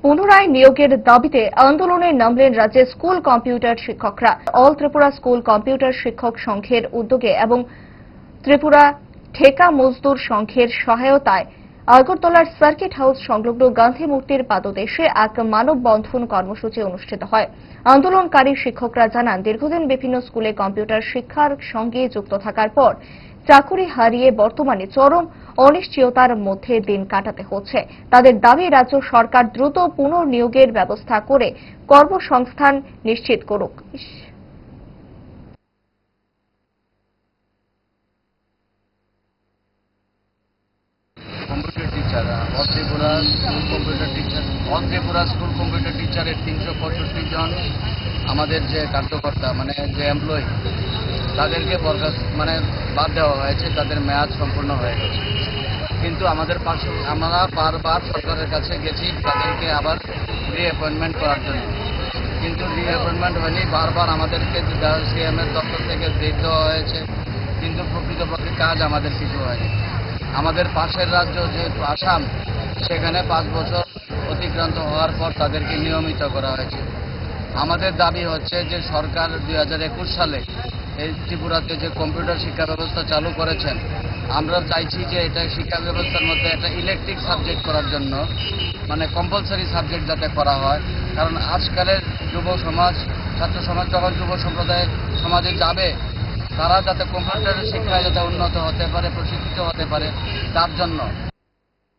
পুনরায় নিয়োগের দাবিতে আন্দোলনে নামলেন রাজ্যের স্কুল কম্পিউটার শিক্ষকরা। অল ত্রিপুরা স্কুল কম্পিউটার শিক্ষক সংঘের উদ্যোগে এবং ত্রিপুরা ঠেকা মজদুর সংঘের সহায়তায় আগরতলার সার্কিট হাউস সংলগ্ন গান্ধী মূর্তির পাদদেশে এক মানববন্ধন কর্মসূচি অনুষ্ঠিত হয়। আন্দোলনকারী শিক্ষকরা জানান, দীর্ঘদিন বিভিন্ন স্কুলে কম্পিউটার শিক্ষার সঙ্গে যুক্ত থাকার পর চাকুরি হারিয়ে বর্তমানে চরম অনিশ্চয়তার মধ্যে দিন কাটাতে হচ্ছে। তাদের দাবি, রাজ্য সরকার দ্রুত পুনর্নিয়োগের ব্যবস্থা করে কর্মসংস্থান নিশ্চিত করুক। Computer teacher all Tripura school computer টিচারের 365 জন আমাদের যে কার্যকর্তা যে এমপ্লয়ি তাদেরকে বাদ দেওয়া হয়েছে। তাদের মেয়াদ সম্পূর্ণ হয়ে গেছে, কিন্তু আমরা বারবার সরকারের কাছে গেছি তাদেরকে আবার রিঅ্যাপয়েন্টমেন্ট করার জন্য, কিন্তু রিঅ্যাপয়েন্টমেন্ট হয়নি। বারবার আমাদেরকে সিএম এর দপ্তর থেকে ডেট দেওয়া হয়েছে, কিন্তু প্রকৃতপক্ষে কাজ আমাদের কিছু হয়নি। আমাদের পাশের রাজ্য যেহেতু আসাম, সেখানে 5 বছর অতিক্রান্ত হওয়ার পর তাদেরকে নিয়মিত করা হয়েছে। আমাদের দাবি হচ্ছে যে সরকার 2021 সালে এই ত্রিপুরাতে যে কম্পিউটার শিক্ষা ব্যবস্থা চালু করেছেন, আমরা চাইছি যে এটা শিক্ষা ব্যবস্থার মধ্যে একটা ইলেকট্রিক সাবজেক্ট করার জন্য, কম্পালসারি সাবজেক্ট যাতে করা হয়। কারণ আজকালের যুব সমাজ, ছাত্র সমাজ যখন যুব সম্প্রদায় সমাজে যাবে, তারা যাতে কম্পিউটারের শিক্ষায় যাতে উন্নত হতে পারে, প্রশিক্ষিত হতে পারে, তার জন্য